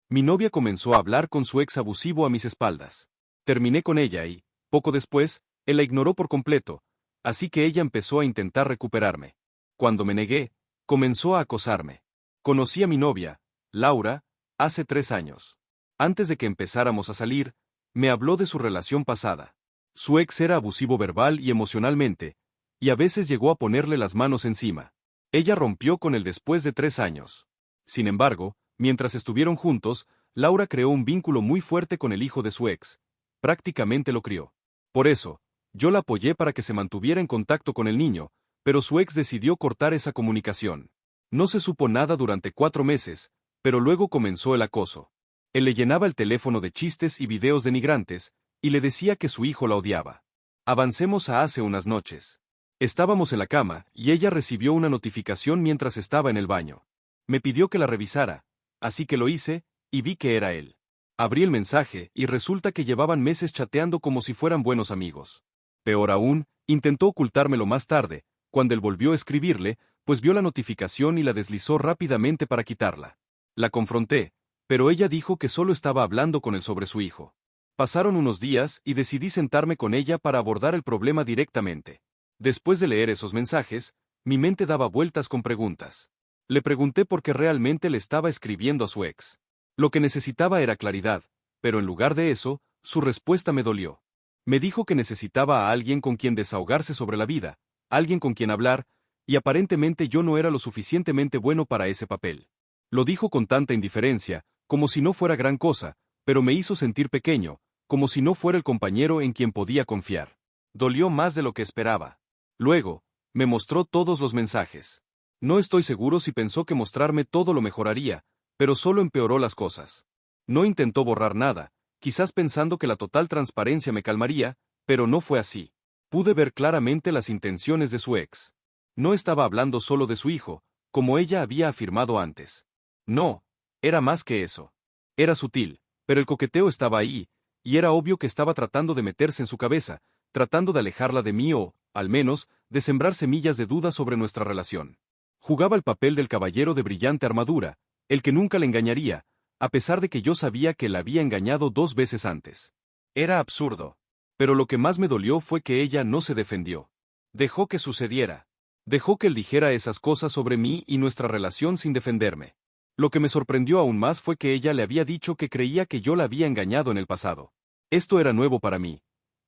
Mi novia comenzó a hablar con su ex abusivo a mis espaldas. Terminé con ella y, poco después, él la ignoró por completo, así que ella empezó a intentar recuperarme. Cuando me negué, comenzó a acosarme. Conocí a mi novia, Laura, hace 3 años. Antes de que empezáramos a salir, me habló de su relación pasada. Su ex era abusivo verbal y emocionalmente, y a veces llegó a ponerle las manos encima. Ella rompió con él después de 3 años. Sin embargo, mientras estuvieron juntos, Laura creó un vínculo muy fuerte con el hijo de su ex. Prácticamente lo crió. Por eso, yo la apoyé para que se mantuviera en contacto con el niño, pero su ex decidió cortar esa comunicación. No se supo nada durante 4 meses, pero luego comenzó el acoso. Él le llenaba el teléfono de chistes y videos denigrantes, y le decía que su hijo la odiaba. Avancemos a hace unas noches. Estábamos en la cama, y ella recibió una notificación mientras estaba en el baño. Me pidió que la revisara, así que lo hice, y vi que era él. Abrí el mensaje, y resulta que llevaban meses chateando como si fueran buenos amigos. Peor aún, intentó ocultármelo más tarde, cuando él volvió a escribirle, pues vio la notificación y la deslizó rápidamente para quitarla. La confronté, pero ella dijo que solo estaba hablando con él sobre su hijo. Pasaron unos días y decidí sentarme con ella para abordar el problema directamente. Después de leer esos mensajes, mi mente daba vueltas con preguntas. Le pregunté por qué realmente le estaba escribiendo a su ex. Lo que necesitaba era claridad, pero en lugar de eso, su respuesta me dolió. Me dijo que necesitaba a alguien con quien desahogarse sobre la vida, alguien con quien hablar, y aparentemente yo no era lo suficientemente bueno para ese papel. Lo dijo con tanta indiferencia, como si no fuera gran cosa, pero me hizo sentir pequeño, como si no fuera el compañero en quien podía confiar. Dolió más de lo que esperaba. Luego, me mostró todos los mensajes. No estoy seguro si pensó que mostrarme todo lo mejoraría, pero solo empeoró las cosas. No intentó borrar nada, quizás pensando que la total transparencia me calmaría, pero no fue así. Pude ver claramente las intenciones de su ex. No estaba hablando solo de su hijo, como ella había afirmado antes. No, era más que eso. Era sutil, pero el coqueteo estaba ahí, y era obvio que estaba tratando de meterse en su cabeza, tratando de alejarla de mí o, al menos, de sembrar semillas de duda sobre nuestra relación. Jugaba el papel del caballero de brillante armadura, el que nunca le engañaría, a pesar de que yo sabía que la había engañado 2 veces antes. Era absurdo. Pero lo que más me dolió fue que ella no se defendió. Dejó que sucediera. Dejó que él dijera esas cosas sobre mí y nuestra relación sin defenderme. Lo que me sorprendió aún más fue que ella le había dicho que creía que yo la había engañado en el pasado. Esto era nuevo para mí.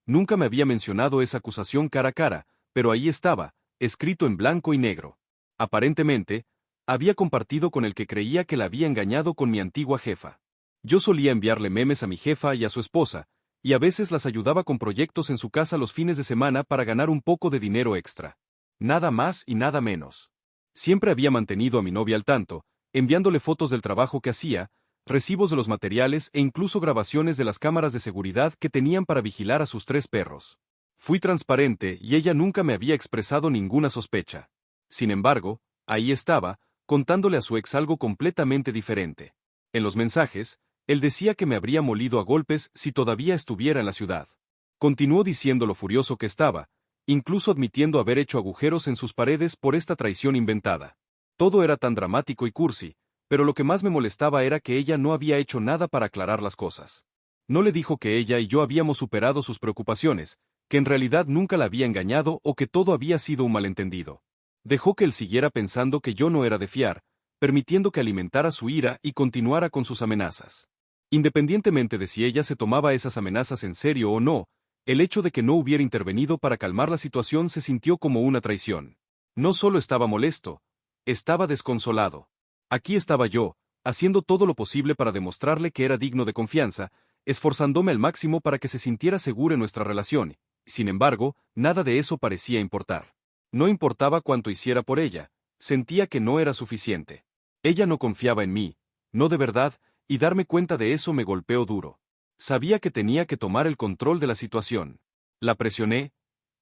Nunca me había mencionado esa acusación cara a cara, pero ahí estaba, escrito en blanco y negro. Aparentemente, había compartido con el que creía que la había engañado con mi antigua jefa. Yo solía enviarle memes a mi jefa y a su esposa, y a veces las ayudaba con proyectos en su casa los fines de semana para ganar un poco de dinero extra. Nada más y nada menos. Siempre había mantenido a mi novia al tanto, enviándole fotos del trabajo que hacía, recibos de los materiales e incluso grabaciones de las cámaras de seguridad que tenían para vigilar a sus 3 perros. Fui transparente y ella nunca me había expresado ninguna sospecha. Sin embargo, ahí estaba, contándole a su ex algo completamente diferente. En los mensajes, él decía que me habría molido a golpes si todavía estuviera en la ciudad. Continuó diciendo lo furioso que estaba, incluso admitiendo haber hecho agujeros en sus paredes por esta traición inventada. Todo era tan dramático y cursi, pero lo que más me molestaba era que ella no había hecho nada para aclarar las cosas. No le dijo que ella y yo habíamos superado sus preocupaciones, que en realidad nunca la había engañado o que todo había sido un malentendido. Dejó que él siguiera pensando que yo no era de fiar, permitiendo que alimentara su ira y continuara con sus amenazas. Independientemente de si ella se tomaba esas amenazas en serio o no, el hecho de que no hubiera intervenido para calmar la situación se sintió como una traición. No solo estaba molesto, estaba desconsolado. Aquí estaba yo, haciendo todo lo posible para demostrarle que era digno de confianza, esforzándome al máximo para que se sintiera seguro en nuestra relación. Sin embargo, nada de eso parecía importar. No importaba cuánto hiciera por ella, sentía que no era suficiente. Ella no confiaba en mí, no de verdad, y darme cuenta de eso me golpeó duro. Sabía que tenía que tomar el control de la situación. La presioné,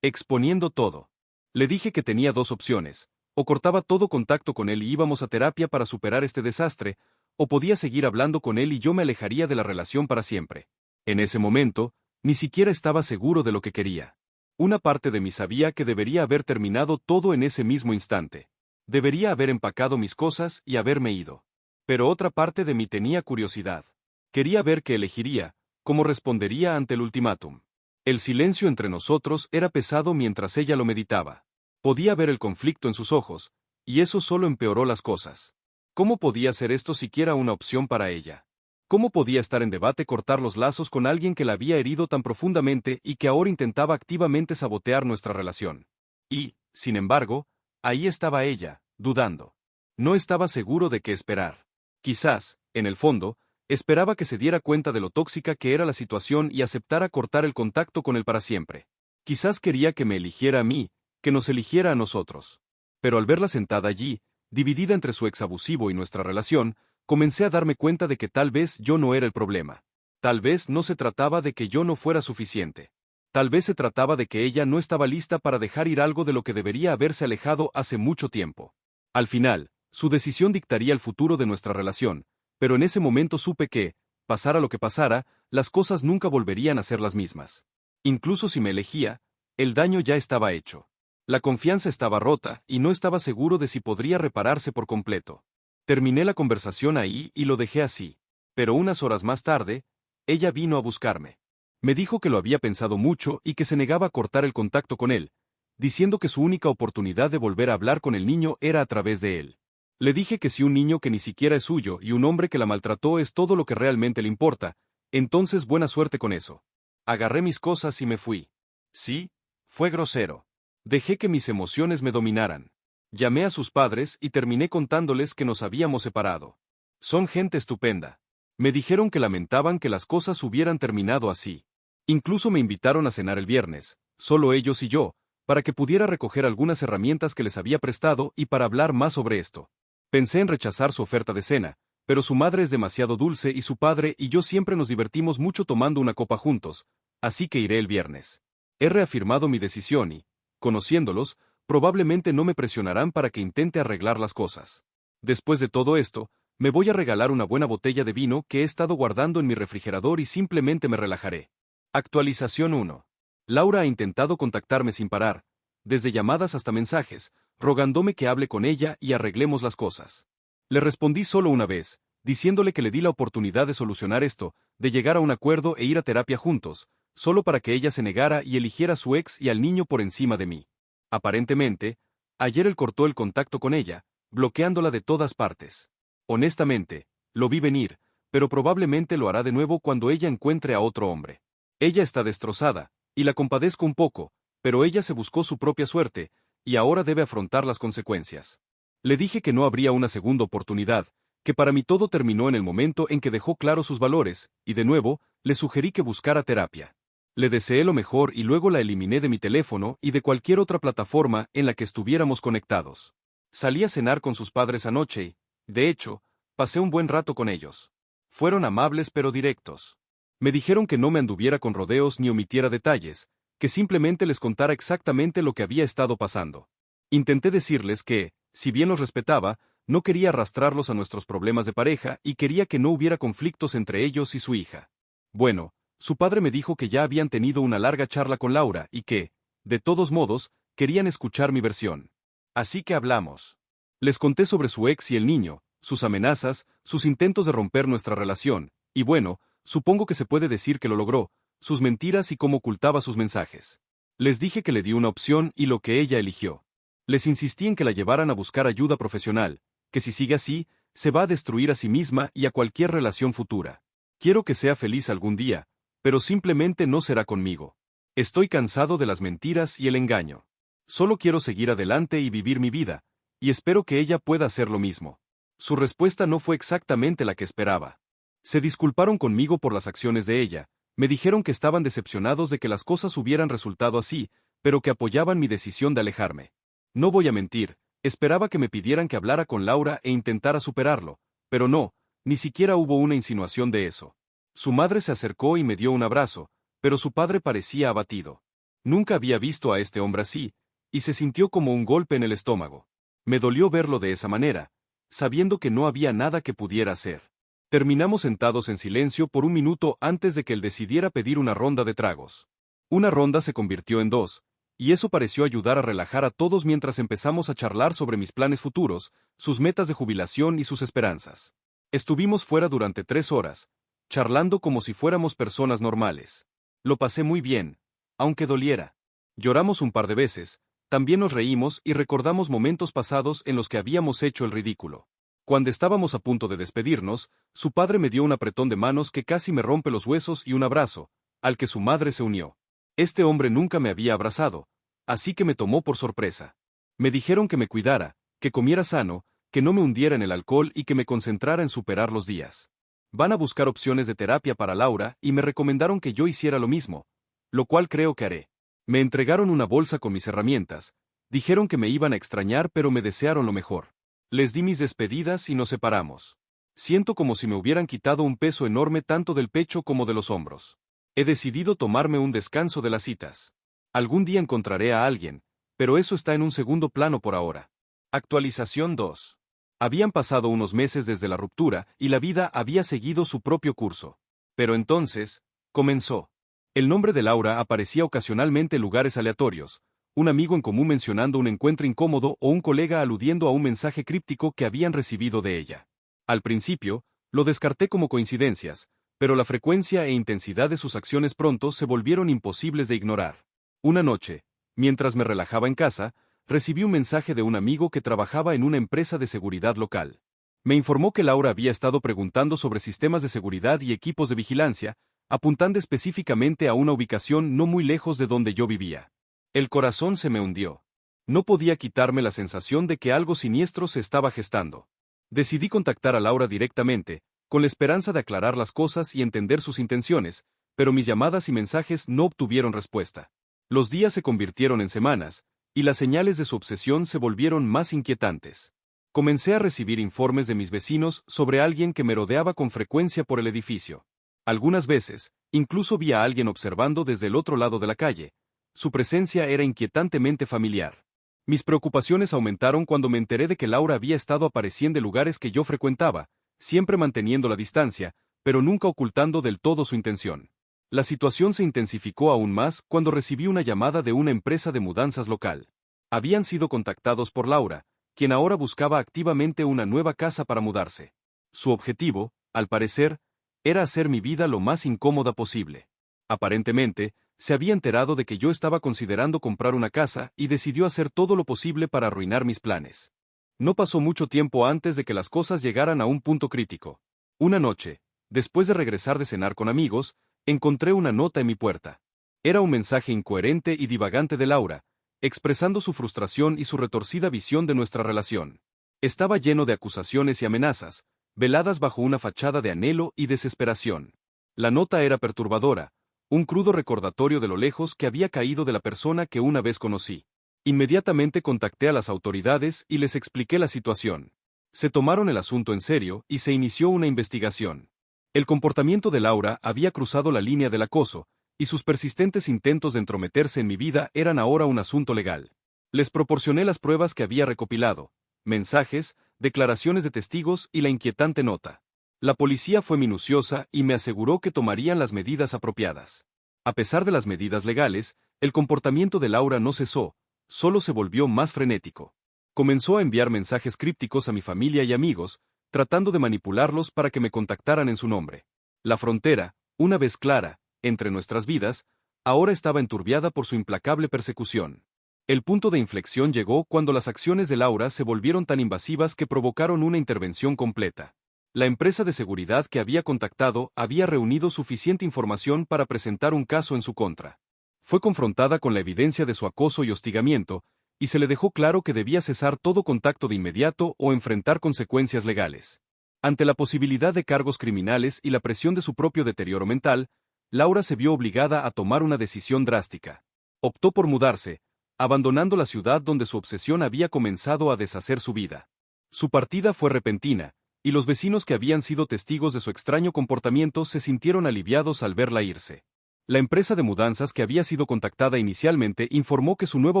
exponiendo todo. Le dije que tenía 2 opciones, o cortaba todo contacto con él y íbamos a terapia para superar este desastre, o podía seguir hablando con él y yo me alejaría de la relación para siempre. En ese momento, ni siquiera estaba seguro de lo que quería. Una parte de mí sabía que debería haber terminado todo en ese mismo instante. Debería haber empacado mis cosas y haberme ido. Pero otra parte de mí tenía curiosidad. Quería ver qué elegiría, cómo respondería ante el ultimátum. El silencio entre nosotros era pesado mientras ella lo meditaba. Podía ver el conflicto en sus ojos, y eso solo empeoró las cosas. ¿Cómo podía ser esto siquiera una opción para ella? ¿Cómo podía estar en debate cortar los lazos con alguien que la había herido tan profundamente y que ahora intentaba activamente sabotear nuestra relación? Y, sin embargo, ahí estaba ella, dudando. No estaba seguro de qué esperar. Quizás, en el fondo, esperaba que se diera cuenta de lo tóxica que era la situación y aceptara cortar el contacto con él para siempre. Quizás quería que me eligiera a mí, que nos eligiera a nosotros. Pero al verla sentada allí, dividida entre su ex abusivo y nuestra relación, comencé a darme cuenta de que tal vez yo no era el problema. Tal vez no se trataba de que yo no fuera suficiente. Tal vez se trataba de que ella no estaba lista para dejar ir algo de lo que debería haberse alejado hace mucho tiempo. Al final, su decisión dictaría el futuro de nuestra relación, pero en ese momento supe que, pasara lo que pasara, las cosas nunca volverían a ser las mismas. Incluso si me elegía, el daño ya estaba hecho. La confianza estaba rota y no estaba seguro de si podría repararse por completo. Terminé la conversación ahí y lo dejé así. Pero unas horas más tarde, ella vino a buscarme. Me dijo que lo había pensado mucho y que se negaba a cortar el contacto con él, diciendo que su única oportunidad de volver a hablar con el niño era a través de él. Le dije que si un niño que ni siquiera es suyo y un hombre que la maltrató es todo lo que realmente le importa, entonces buena suerte con eso. Agarré mis cosas y me fui. Sí, fue grosero. Dejé que mis emociones me dominaran. Llamé a sus padres y terminé contándoles que nos habíamos separado. Son gente estupenda. Me dijeron que lamentaban que las cosas hubieran terminado así. Incluso me invitaron a cenar el viernes, solo ellos y yo, para que pudiera recoger algunas herramientas que les había prestado y para hablar más sobre esto. Pensé en rechazar su oferta de cena, pero su madre es demasiado dulce y su padre y yo siempre nos divertimos mucho tomando una copa juntos, así que iré el viernes. He reafirmado mi decisión y, conociéndolos, probablemente no me presionarán para que intente arreglar las cosas. Después de todo esto, me voy a regalar una buena botella de vino que he estado guardando en mi refrigerador y simplemente me relajaré. Actualización 1. Laura ha intentado contactarme sin parar, desde llamadas hasta mensajes, rogándome que hable con ella y arreglemos las cosas. Le respondí solo una vez, diciéndole que le di la oportunidad de solucionar esto, de llegar a un acuerdo e ir a terapia juntos, solo para que ella se negara y eligiera a su ex y al niño por encima de mí. Aparentemente, ayer él cortó el contacto con ella, bloqueándola de todas partes. Honestamente, lo vi venir, pero probablemente lo hará de nuevo cuando ella encuentre a otro hombre. Ella está destrozada, y la compadezco un poco, pero ella se buscó su propia suerte, y ahora debe afrontar las consecuencias. Le dije que no habría una segunda oportunidad, que para mí todo terminó en el momento en que dejó claro sus valores, y de nuevo, le sugerí que buscara terapia. Le deseé lo mejor y luego la eliminé de mi teléfono y de cualquier otra plataforma en la que estuviéramos conectados. Salí a cenar con sus padres anoche y, de hecho, pasé un buen rato con ellos. Fueron amables pero directos. Me dijeron que no me anduviera con rodeos ni omitiera detalles, que simplemente les contara exactamente lo que había estado pasando. Intenté decirles que, si bien los respetaba, no quería arrastrarlos a nuestros problemas de pareja y quería que no hubiera conflictos entre ellos y su hija. Bueno, su padre me dijo que ya habían tenido una larga charla con Laura y que, de todos modos, querían escuchar mi versión. Así que hablamos. Les conté sobre su ex y el niño, sus amenazas, sus intentos de romper nuestra relación, y bueno, supongo que se puede decir que lo logró, sus mentiras y cómo ocultaba sus mensajes. Les dije que le di una opción y lo que ella eligió. Les insistí en que la llevaran a buscar ayuda profesional, que si sigue así, se va a destruir a sí misma y a cualquier relación futura. Quiero que sea feliz algún día, pero simplemente no será conmigo. Estoy cansado de las mentiras y el engaño. Solo quiero seguir adelante y vivir mi vida, y espero que ella pueda hacer lo mismo. Su respuesta no fue exactamente la que esperaba. Se disculparon conmigo por las acciones de ella, me dijeron que estaban decepcionados de que las cosas hubieran resultado así, pero que apoyaban mi decisión de alejarme. No voy a mentir, esperaba que me pidieran que hablara con Laura e intentara superarlo, pero no, ni siquiera hubo una insinuación de eso. Su madre se acercó y me dio un abrazo, pero su padre parecía abatido. Nunca había visto a este hombre así, y se sintió como un golpe en el estómago. Me dolió verlo de esa manera, sabiendo que no había nada que pudiera hacer. Terminamos sentados en silencio por un minuto antes de que él decidiera pedir una ronda de tragos. Una ronda se convirtió en dos, y eso pareció ayudar a relajar a todos mientras empezamos a charlar sobre mis planes futuros, sus metas de jubilación y sus esperanzas. Estuvimos fuera durante 3 horas, charlando como si fuéramos personas normales. Lo pasé muy bien, aunque doliera. Lloramos un par de veces, también nos reímos y recordamos momentos pasados en los que habíamos hecho el ridículo. Cuando estábamos a punto de despedirnos, su padre me dio un apretón de manos que casi me rompe los huesos y un abrazo, al que su madre se unió. Este hombre nunca me había abrazado, así que me tomó por sorpresa. Me dijeron que me cuidara, que comiera sano, que no me hundiera en el alcohol y que me concentrara en superar los días. Van a buscar opciones de terapia para Laura y me recomendaron que yo hiciera lo mismo, lo cual creo que haré. Me entregaron una bolsa con mis herramientas, dijeron que me iban a extrañar pero me desearon lo mejor. Les di mis despedidas y nos separamos. Siento como si me hubieran quitado un peso enorme tanto del pecho como de los hombros. He decidido tomarme un descanso de las citas. Algún día encontraré a alguien, pero eso está en un segundo plano por ahora. Actualización 2. Habían pasado unos meses desde la ruptura y la vida había seguido su propio curso. Pero entonces, comenzó. El nombre de Laura aparecía ocasionalmente en lugares aleatorios, un amigo en común mencionando un encuentro incómodo o un colega aludiendo a un mensaje críptico que habían recibido de ella. Al principio, lo descarté como coincidencias, pero la frecuencia e intensidad de sus acciones pronto se volvieron imposibles de ignorar. Una noche, mientras me relajaba en casa, recibí un mensaje de un amigo que trabajaba en una empresa de seguridad local. Me informó que Laura había estado preguntando sobre sistemas de seguridad y equipos de vigilancia, apuntando específicamente a una ubicación no muy lejos de donde yo vivía. El corazón se me hundió. No podía quitarme la sensación de que algo siniestro se estaba gestando. Decidí contactar a Laura directamente, con la esperanza de aclarar las cosas y entender sus intenciones, pero mis llamadas y mensajes no obtuvieron respuesta. Los días se convirtieron en semanas, y las señales de su obsesión se volvieron más inquietantes. Comencé a recibir informes de mis vecinos sobre alguien que me rodeaba con frecuencia por el edificio. Algunas veces, incluso vi a alguien observando desde el otro lado de la calle. Su presencia era inquietantemente familiar. Mis preocupaciones aumentaron cuando me enteré de que Laura había estado apareciendo en lugares que yo frecuentaba, siempre manteniendo la distancia, pero nunca ocultando del todo su intención. La situación se intensificó aún más cuando recibí una llamada de una empresa de mudanzas local. Habían sido contactados por Laura, quien ahora buscaba activamente una nueva casa para mudarse. Su objetivo, al parecer, era hacer mi vida lo más incómoda posible. Aparentemente, se había enterado de que yo estaba considerando comprar una casa y decidió hacer todo lo posible para arruinar mis planes. No pasó mucho tiempo antes de que las cosas llegaran a un punto crítico. Una noche, después de regresar de cenar con amigos, encontré una nota en mi puerta. Era un mensaje incoherente y divagante de Laura, expresando su frustración y su retorcida visión de nuestra relación. Estaba lleno de acusaciones y amenazas, veladas bajo una fachada de anhelo y desesperación. La nota era perturbadora, un crudo recordatorio de lo lejos que había caído de la persona que una vez conocí. Inmediatamente contacté a las autoridades y les expliqué la situación. Se tomaron el asunto en serio y se inició una investigación. El comportamiento de Laura había cruzado la línea del acoso, y sus persistentes intentos de entrometerse en mi vida eran ahora un asunto legal. Les proporcioné las pruebas que había recopilado, mensajes, declaraciones de testigos y la inquietante nota. La policía fue minuciosa y me aseguró que tomarían las medidas apropiadas. A pesar de las medidas legales, el comportamiento de Laura no cesó, solo se volvió más frenético. Comenzó a enviar mensajes crípticos a mi familia y amigos, tratando de manipularlos para que me contactaran en su nombre. La frontera, una vez clara, entre nuestras vidas, ahora estaba enturbiada por su implacable persecución. El punto de inflexión llegó cuando las acciones de Laura se volvieron tan invasivas que provocaron una intervención completa. La empresa de seguridad que había contactado había reunido suficiente información para presentar un caso en su contra. Fue confrontada con la evidencia de su acoso y hostigamiento, y se le dejó claro que debía cesar todo contacto de inmediato o enfrentar consecuencias legales. Ante la posibilidad de cargos criminales y la presión de su propio deterioro mental, Laura se vio obligada a tomar una decisión drástica. Optó por mudarse, abandonando la ciudad donde su obsesión había comenzado a deshacer su vida. Su partida fue repentina, y los vecinos que habían sido testigos de su extraño comportamiento se sintieron aliviados al verla irse. La empresa de mudanzas que había sido contactada inicialmente informó que su nueva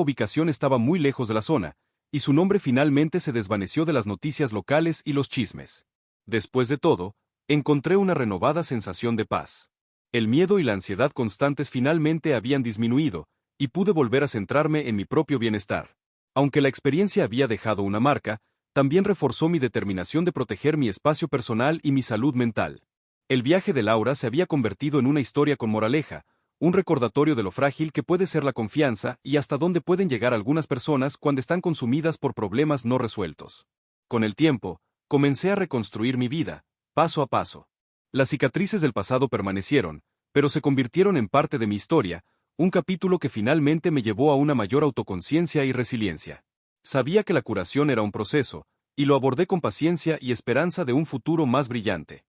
ubicación estaba muy lejos de la zona, y su nombre finalmente se desvaneció de las noticias locales y los chismes. Después de todo, encontré una renovada sensación de paz. El miedo y la ansiedad constantes finalmente habían disminuido, y pude volver a centrarme en mi propio bienestar. Aunque la experiencia había dejado una marca, también reforzó mi determinación de proteger mi espacio personal y mi salud mental. El viaje de Laura se había convertido en una historia con moraleja, un recordatorio de lo frágil que puede ser la confianza y hasta dónde pueden llegar algunas personas cuando están consumidas por problemas no resueltos. Con el tiempo, comencé a reconstruir mi vida, paso a paso. Las cicatrices del pasado permanecieron, pero se convirtieron en parte de mi historia, un capítulo que finalmente me llevó a una mayor autoconciencia y resiliencia. Sabía que la curación era un proceso, y lo abordé con paciencia y esperanza de un futuro más brillante.